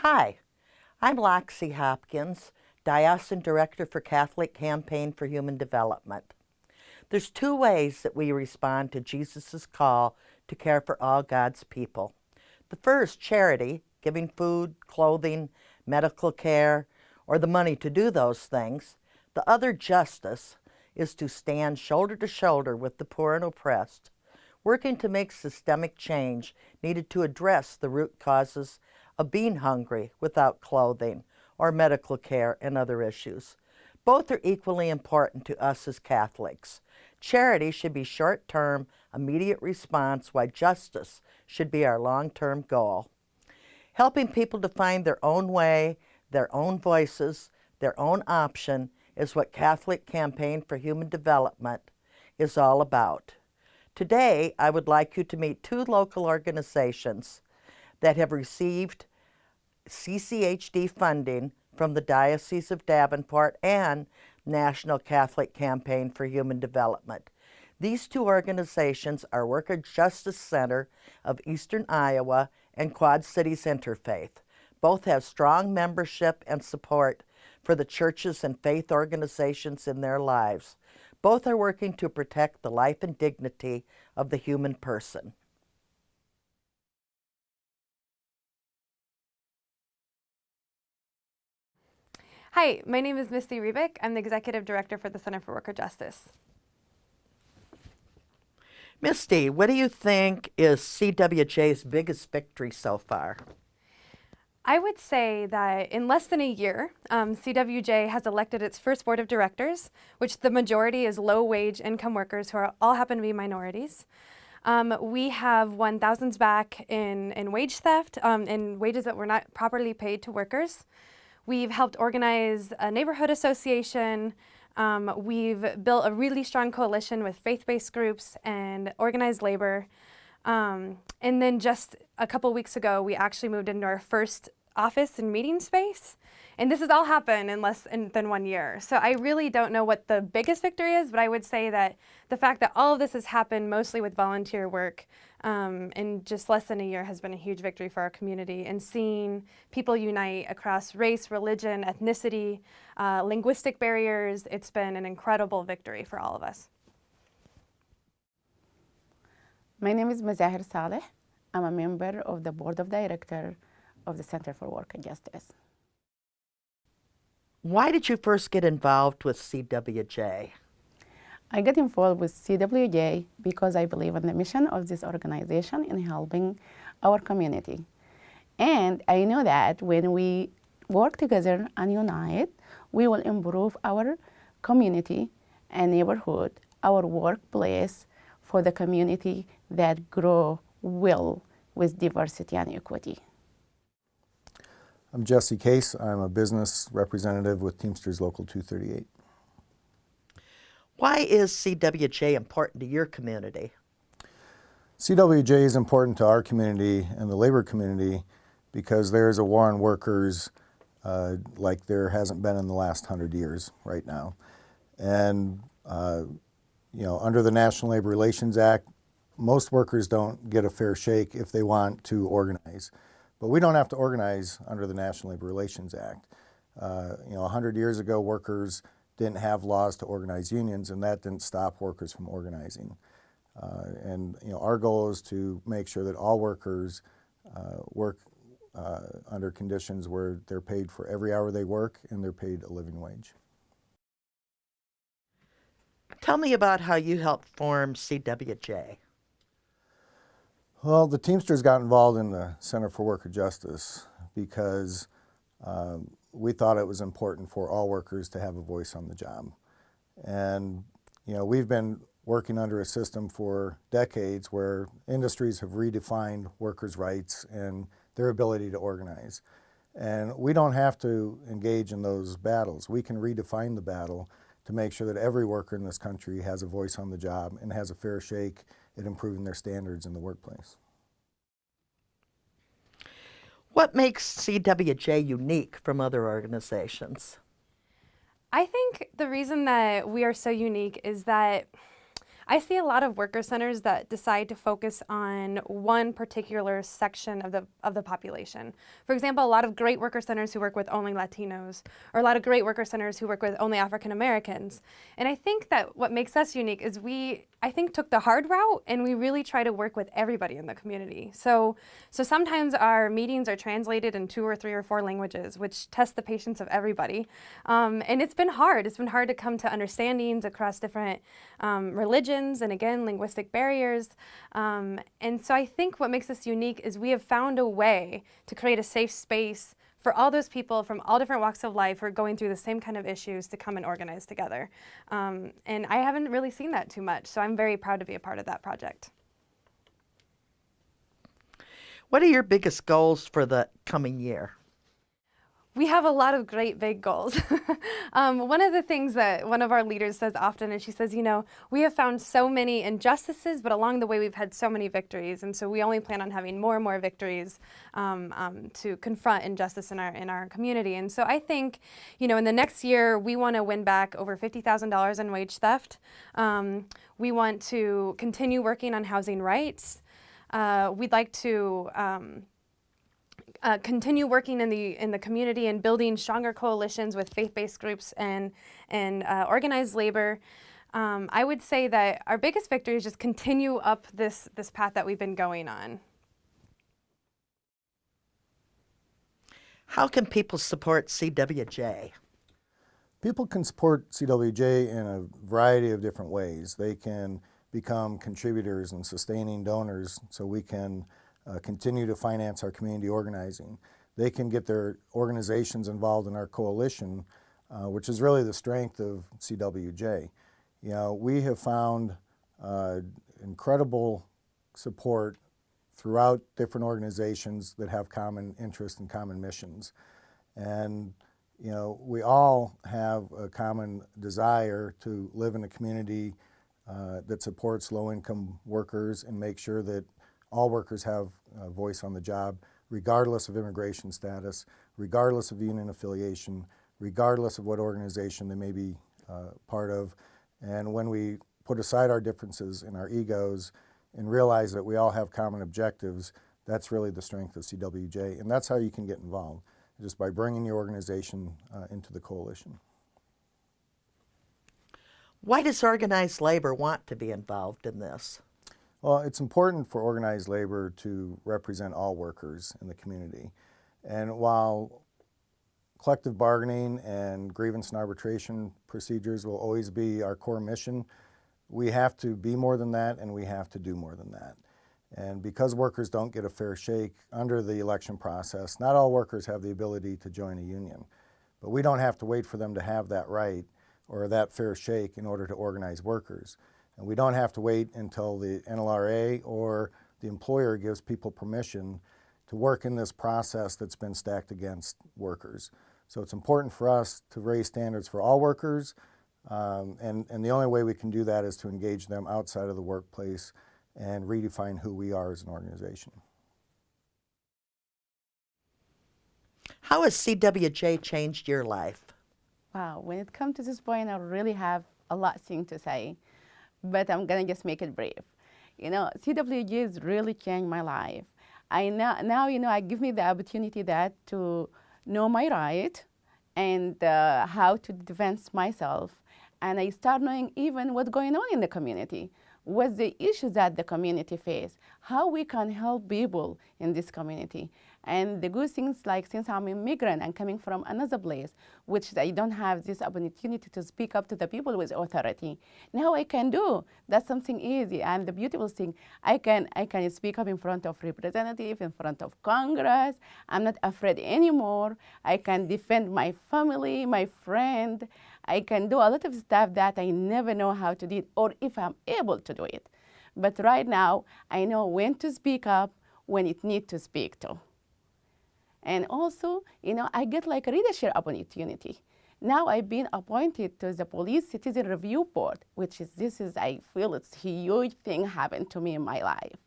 Hi, I'm Loxi Hopkins, Diocesan Director for Catholic Campaign for Human Development. There's two ways that we respond to Jesus' call to care for all God's people. The first, charity, giving food, clothing, medical care, or the money to do those things. The other, justice, is to stand shoulder to shoulder with the poor and oppressed, working to make systemic change needed to address the root causes of being hungry without clothing or medical care and other issues. Both are equally important to us as Catholics. Charity should be short-term, immediate response, while justice should be our long-term goal. Helping people to find their own way, their own voices, their own option is what Catholic Campaign for Human Development is all about. Today, I would like you to meet two local organizations that have received CCHD funding from the Diocese of Davenport and National Catholic Campaign for Human Development. These two organizations are Worker Justice Center of Eastern Iowa and Quad Cities Interfaith. Both have strong membership and support for the churches and faith organizations in their lives. Both are working to protect the life and dignity of the human person. Hi, my name is Misty Rebik. I'm the Executive Director for the Center for Worker Justice. Misty, what do you think is CWJ's biggest victory so far? I would say that in less than a year, CWJ has elected its first board of directors, which the majority is low-wage income workers who all happen to be minorities. We have won thousands back in wage theft, in wages that were not properly paid to workers. We've helped organize a neighborhood association. We've built a really strong coalition with faith-based groups and organized labor. And then just a couple weeks ago, we actually moved into our first office and meeting space. And this has all happened in less than 1 year. So I really don't know what the biggest victory is, but I would say that the fact that all of this has happened mostly with volunteer work in just less than a year has been a huge victory for our community. And seeing people unite across race, religion, ethnicity, linguistic barriers, it's been an incredible victory for all of us. My name is Mazahir Salih. I'm a member of the Board of Directors of the Center for Worker Justice. Why did you first get involved with CWJ? I got involved with CWJ because I believe in the mission of this organization in helping our community. And I know that when we work together and unite, we will improve our community and neighborhood, our workplace for the community that grow well with diversity and equity. I'm Jesse Case. I'm a business representative with Teamsters Local 238. Why is CWJ important to your community? CWJ is important to our community and the labor community because there's a war on workers like there hasn't been in the last 100 years right now. And you know, under the National Labor Relations Act, most workers don't get a fair shake if they want to organize. But we don't have to organize under the National Labor Relations Act. You know, 100 years ago, workers didn't have laws to organize unions, and that didn't stop workers from organizing. And you know, our goal is to make sure that all workers work under conditions where they're paid for every hour they work and they're paid a living wage. Tell me about how you helped form CWJ. Well, the Teamsters got involved in the Center for Worker Justice because we thought it was important for all workers to have a voice on the job. And you know, we've been working under a system for decades where industries have redefined workers' rights and their ability to organize. And we don't have to engage in those battles. We can redefine the battle to make sure that every worker in this country has a voice on the job and has a fair shake at improving their standards in the workplace. What makes CWJ unique from other organizations? I think the reason that we are so unique is that I see a lot of worker centers that decide to focus on one particular section of the population. For example, a lot of great worker centers who work with only Latinos, or a lot of great worker centers who work with only African Americans. And I think that what makes us unique is we, I think, took the hard route, and we really try to work with everybody in the community. So sometimes our meetings are translated in 2 or 3 or 4 languages, which test the patience of everybody. And it's been hard. It's been hard to come to understandings across different religions and, again, linguistic barriers. And so I think what makes us unique is we have found a way to create a safe space for all those people from all different walks of life who are going through the same kind of issues to come and organize together. And I haven't really seen that too much, so I'm very proud to be a part of that project. What are your biggest goals for the coming year? We have a lot of great big goals. One of the things that one of our leaders says often is she says, you know, we have found so many injustices, but along the way we've had so many victories. And so we only plan on having more and more victories to confront injustice in our community. And so I think, you know, in the next year, we want to win back over $50,000 in wage theft. We want to continue working on housing rights. We'd like to continue working in the community and building stronger coalitions with faith-based groups and organized labor. I would say that our biggest victory is just continue up this path that we've been going on. How can people support CWJ? People can support CWJ in a variety of different ways. They can become contributors and sustaining donors so we can continue to finance our community organizing. They can get their organizations involved in our coalition, which is really the strength of CWJ. You know, we have found incredible support throughout different organizations that have common interests and common missions. And, you know, we all have a common desire to live in a community that supports low-income workers and make sure that all workers have a voice on the job, regardless of immigration status, regardless of union affiliation, regardless of what organization they may be part of. And when we put aside our differences and our egos and realize that we all have common objectives, that's really the strength of CWJ. And that's how you can get involved, just by bringing your organization into the coalition. Why does organized labor want to be involved in this? Well, it's important for organized labor to represent all workers in the community. And while collective bargaining and grievance and arbitration procedures will always be our core mission, we have to be more than that, and we have to do more than that. And because workers don't get a fair shake under the election process, not all workers have the ability to join a union. But we don't have to wait for them to have that right or that fair shake in order to organize workers. And we don't have to wait until the NLRA or the employer gives people permission to work in this process that's been stacked against workers. So it's important for us to raise standards for all workers, and the only way we can do that is to engage them outside of the workplace and redefine who we are as an organization. How has CWJ changed your life? Wow, when it comes to this point, I really have a lot of things to say, but I'm gonna just make it brief. You know, CWJ has really changed my life. Now, you know, it gives me the opportunity that to know my right and how to defend myself. And I start knowing even what's going on in the community, what's the issues that the community face, how we can help people in this community. And the good things, like since I'm an immigrant and coming from another place, which I don't have this opportunity to speak up to the people with authority, now I can do. That's something easy. And the beautiful thing, I can speak up in front of representatives, in front of Congress. I'm not afraid anymore. I can defend my family, my friend. I can do a lot of stuff that I never know how to do, or if I'm able to do it. But right now, I know when to speak up, when it needs to speak to. And also, you know, I get like a leadership opportunity. Now I've been appointed to the Police Citizen Review Board, which is, I feel it's a huge thing happened to me in my life.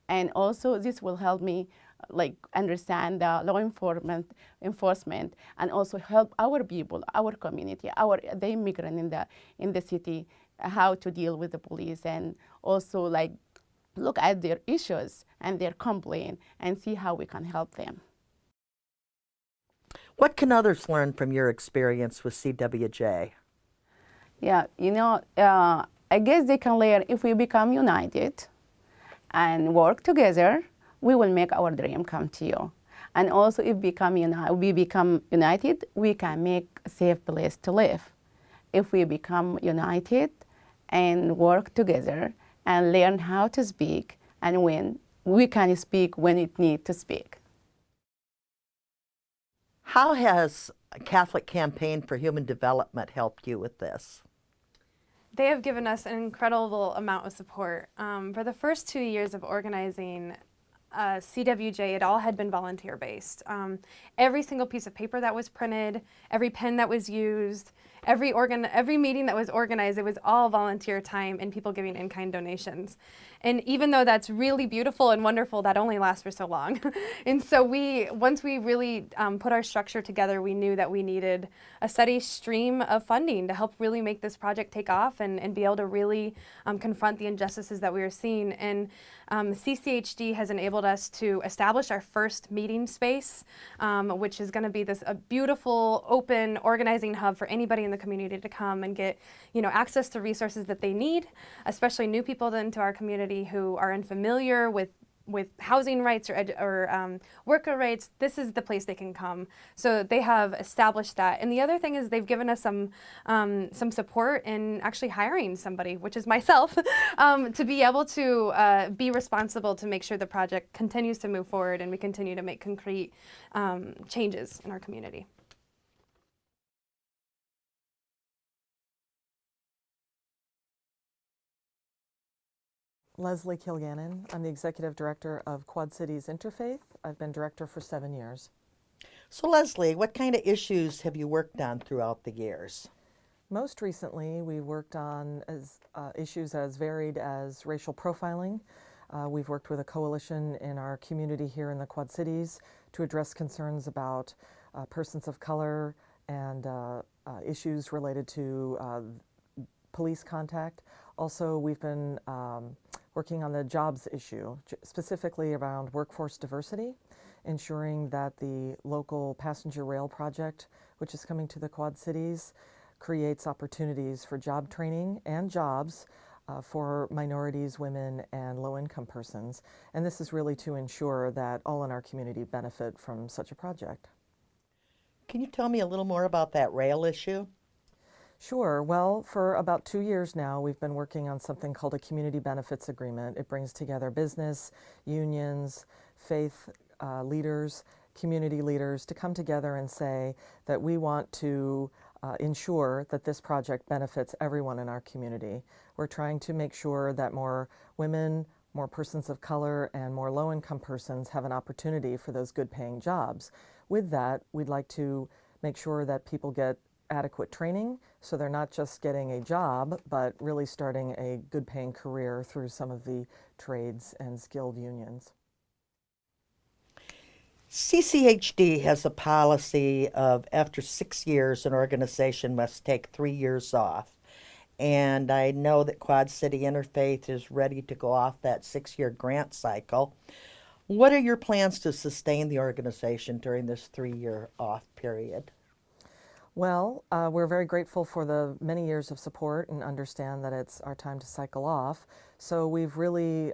And also this will help me like understand the law enforcement and also help our people, our community, the immigrant in the city how to deal with the police, and also like look at their issues and their complaint and see how we can help them. What can others learn from your experience with CWJ? Yeah, you know, I guess they can learn if we become united and work together, we will make our dream come true. And also if we become united, we can make a safe place to live. If we become united and work together and learn how to speak, and when we can speak when it needs to speak. How has Catholic Campaign for Human Development helped you with this? They have given us an incredible amount of support. For the first 2 years of organizing CWJ, it all had been volunteer-based. Every single piece of paper that was printed, every pen that was used, every meeting that was organized, it was all volunteer time and people giving in-kind donations. And even though that's really beautiful and wonderful, that only lasts for so long. And so once we really put our structure together, we knew that we needed a steady stream of funding to help really make this project take off and be able to really confront the injustices that we were seeing. And CCHD has enabled us to establish our first meeting space, which is going to be a beautiful, open, organizing hub for anybody in the community to come and get, access to resources that they need, especially new people into our community who are unfamiliar with housing rights or worker rights. This is the place they can come. So they have established that. And the other thing is they've given us some support in actually hiring somebody, which is myself, to be able to be responsible to make sure the project continues to move forward and we continue to make concrete changes in our community. Leslie Kilgannon. I'm the Executive Director of Quad Cities Interfaith. I've been Director for 7 years. So Leslie, what kind of issues have you worked on throughout the years? Most recently, we worked on issues as varied as racial profiling. We've worked with a coalition in our community here in the Quad Cities to address concerns about persons of color and issues related to police contact. Also, we've been working on the jobs issue, specifically around workforce diversity, ensuring that the local passenger rail project, which is coming to the Quad Cities, creates opportunities for job training and jobs for minorities, women, and low-income persons. And this is really to ensure that all in our community benefit from such a project. Can you tell me a little more about that rail issue? Sure. Well, for about 2 years now, we've been working on something called a community benefits agreement. It brings together business, unions, faith leaders, community leaders to come together and say that we want to ensure that this project benefits everyone in our community. We're trying to make sure that more women, more persons of color, and more low-income persons have an opportunity for those good-paying jobs. With that, we'd like to make sure that people get adequate training, so they're not just getting a job, but really starting a good-paying career through some of the trades and skilled unions. CCHD has a policy of after 6 years, an organization must take 3 years off. And I know that Quad City Interfaith is ready to go off that 6-year grant cycle. What are your plans to sustain the organization during this 3-year off period? Well, we're very grateful for the many years of support and understand that it's our time to cycle off. So we've really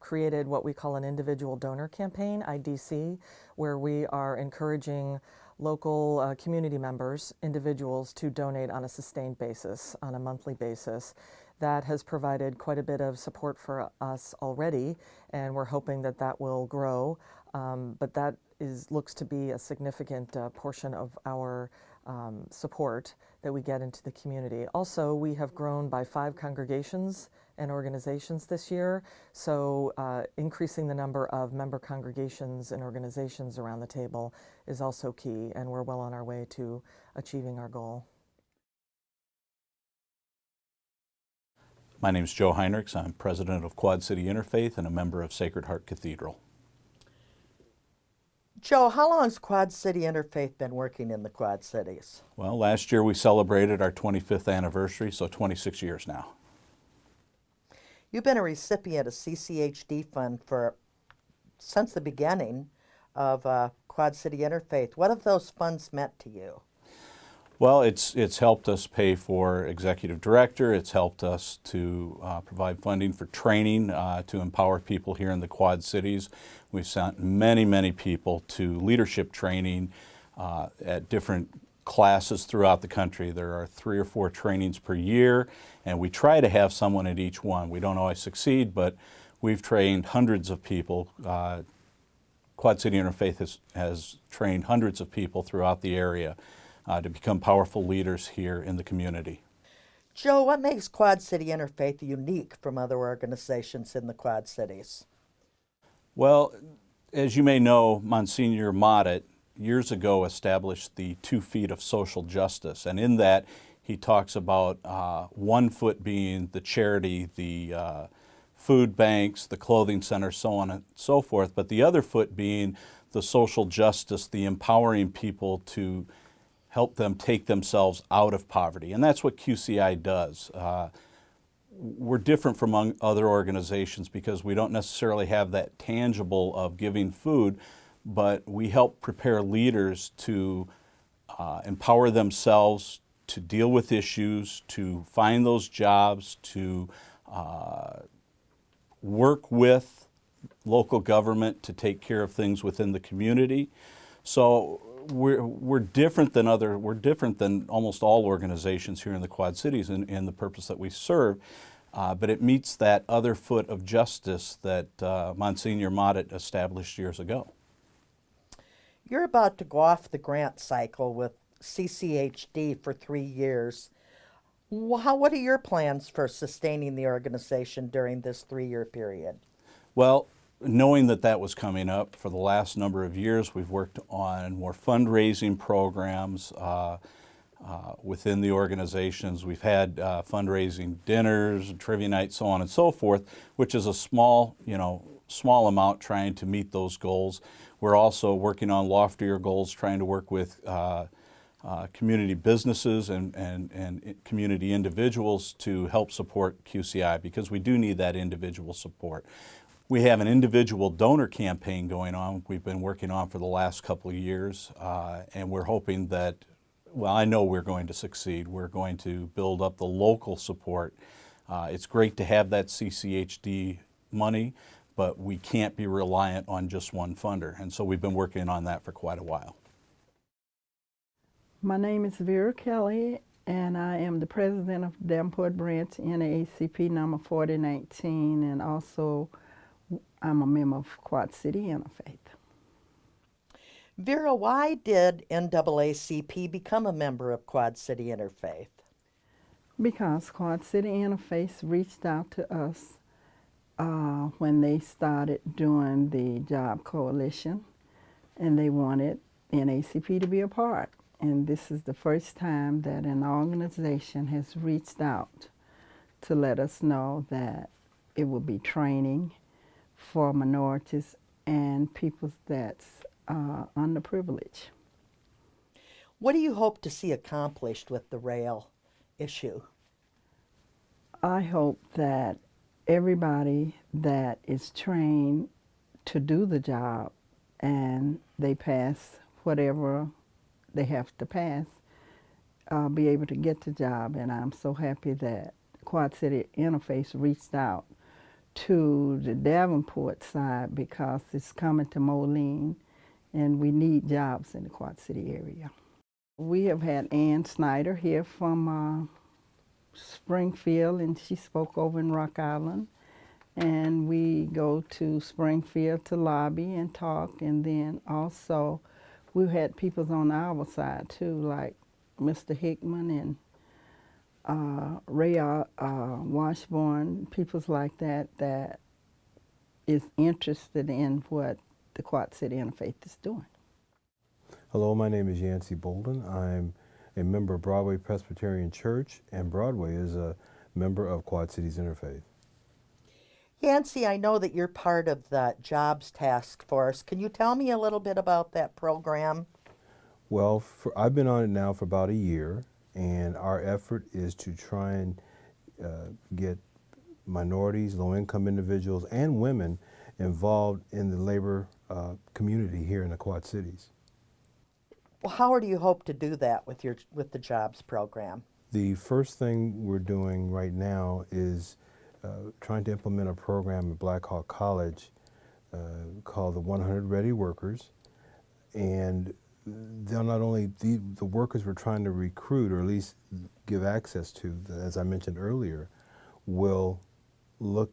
created what we call an individual donor campaign, IDC, where we are encouraging local community members, individuals, to donate on a sustained basis, on a monthly basis. That has provided quite a bit of support for us already, and we're hoping that that will grow. But that looks to be a significant portion of our support that we get into the community. Also, we have grown by 5 congregations and organizations this year, so increasing the number of member congregations and organizations around the table is also key, and we're well on our way to achieving our goal. My name is Joe Heinrichs. I'm president of Quad City Interfaith and a member of Sacred Heart Cathedral. Joe, how long has Quad City Interfaith been working in the Quad Cities? Well, last year we celebrated our 25th anniversary, so 26 years now. You've been a recipient of CCHD fund since the beginning of Quad City Interfaith. What have those funds meant to you? Well, it's helped us pay for executive director. It's helped us to provide funding for training to empower people here in the Quad Cities. We've sent many people to leadership training at different classes throughout the country. There are 3 or 4 trainings per year, and we try to have someone at each one. We don't always succeed, but we've trained hundreds of people. Quad City Interfaith has trained hundreds of people throughout the area to become powerful leaders here in the community. Joe, what makes Quad City Interfaith unique from other organizations in the Quad Cities? Well, as you may know, Monsignor Mottet years ago established the 2 feet of social justice, and in that he talks about 1 foot being the charity, the food banks, the clothing centers, so on and so forth, but the other foot being the social justice, the empowering people to help them take themselves out of poverty. And that's what QCI does. We're different from other organizations because we don't necessarily have that tangible of giving food, but we help prepare leaders to empower themselves to deal with issues, to find those jobs, to work with local government to take care of things within the community. So we're different than almost all organizations here in the Quad Cities in the purpose that we serve, but it meets that other foot of justice that Monsignor Mottet established years ago. You're about to go off the grant cycle with CCHD for 3 years. What are your plans for sustaining the organization during this 3-year period? Well, knowing that was coming up for the last number of years, we've worked on more fundraising programs within the organizations. We've had fundraising dinners, trivia nights, so on and so forth, which is a small amount trying to meet those goals. We're also working on loftier goals, trying to work with community businesses and community individuals to help support QCI, because we do need that individual support. We have an individual donor campaign going on we've been working on for the last couple of years, and we're hoping that, well, I know we're going to succeed. We're going to build up the local support. It's great to have that CCHD money, but we can't be reliant on just one funder, and so we've been working on that for quite a while. My name is Vera Kelly, and I am the president of Davenport branch NAACP number 4019, and also I'm a member of Quad City Interfaith. Vera, why did NAACP become a member of Quad City Interfaith? Because Quad City Interfaith reached out to us when they started doing the Job Coalition, and they wanted NAACP to be a part. And this is the first time that an organization has reached out to let us know that it will be training for minorities and people that's underprivileged. What do you hope to see accomplished with the rail issue? I hope that everybody that is trained to do the job and they pass whatever they have to pass, be able to get the job. And I'm so happy that Quad City Interfaith reached out to the Davenport side, because it's coming to Moline and we need jobs in the Quad City area. We have had Ann Snyder here from Springfield, and she spoke over in Rock Island. And we go to Springfield to lobby and talk, and then also we've had people on our side too, like Mr. Hickman and Ray Washburn, people like that, that is interested in what the Quad City Interfaith is doing. Hello, my name is Yanci Bolden. I'm a member of Broadway Presbyterian Church, and Broadway is a member of Quad Cities Interfaith. Yanci, I know that you're part of the Jobs Task Force. Can you tell me a little bit about that program? Well, I've been on it now for about a year, and our effort is to try and get minorities, low-income individuals, and women involved in the labor community here in the Quad Cities. Well, how do you hope to do that with the jobs program? The first thing we're doing right now is trying to implement a program at Black Hawk College called the 100 Ready Workers, and they'll not only, the workers we're trying to recruit, or at least give access to, as I mentioned earlier, will look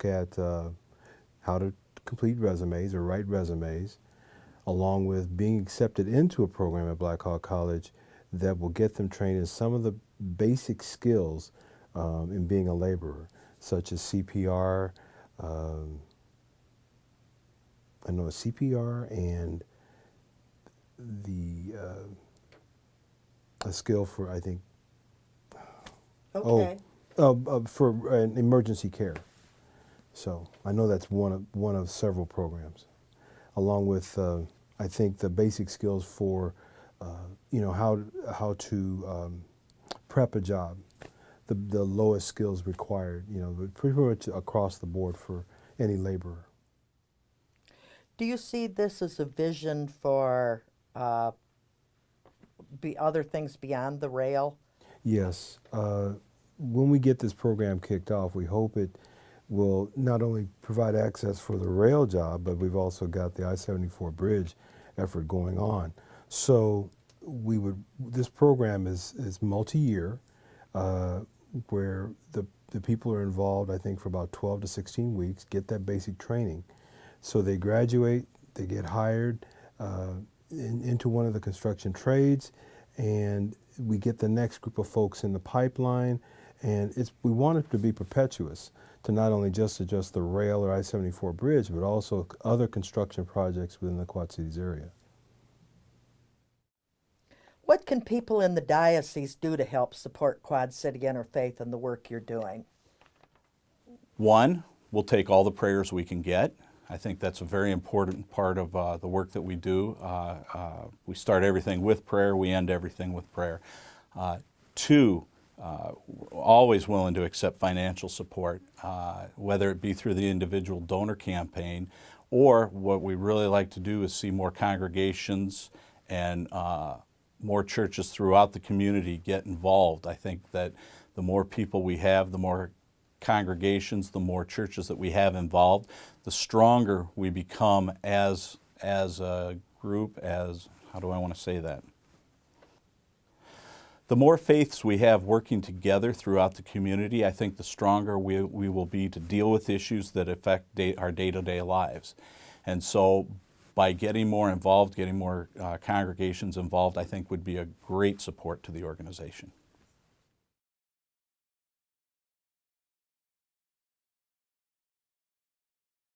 at how to complete resumes or write resumes, along with being accepted into a program at Black Hawk College that will get them trained in some of the basic skills in being a laborer, such as CPR, I know CPR, and a skill for, I think, Okay. for emergency care. So I know that's one of several programs, along with I think the basic skills for how to prep a job, the lowest skills required, pretty much across the board for any laborer. Do you see this as a vision for other things beyond the rail? Yes. When we get this program kicked off, we hope it will not only provide access for the rail job, but we've also got the I-74 bridge effort going on. So this program is multi-year, where the people are involved, I think, for about 12 to 16 weeks, get that basic training. So they graduate, they get hired into one of the construction trades, and we get the next group of folks in the pipeline, and we want it to be perpetuous, to not only just adjust the rail or I-74 bridge, but also other construction projects within the Quad Cities area. What can people in the diocese do to help support Quad City Interfaith and the work you're doing? One, we'll take all the prayers we can get. I think that's a very important part of the work that we do. We start everything with prayer, we end everything with prayer. Two, we're always willing to accept financial support, whether it be through the individual donor campaign, or what we really like to do is see more congregations and more churches throughout the community get involved. I think that the more people we have, the more congregations, the more churches that we have involved, the stronger we become as a group, how do I want to say that? The more faiths we have working together throughout the community, I think the stronger we will be to deal with issues that affect our day-to-day lives. And so by getting more involved, getting more congregations involved, I think would be a great support to the organization.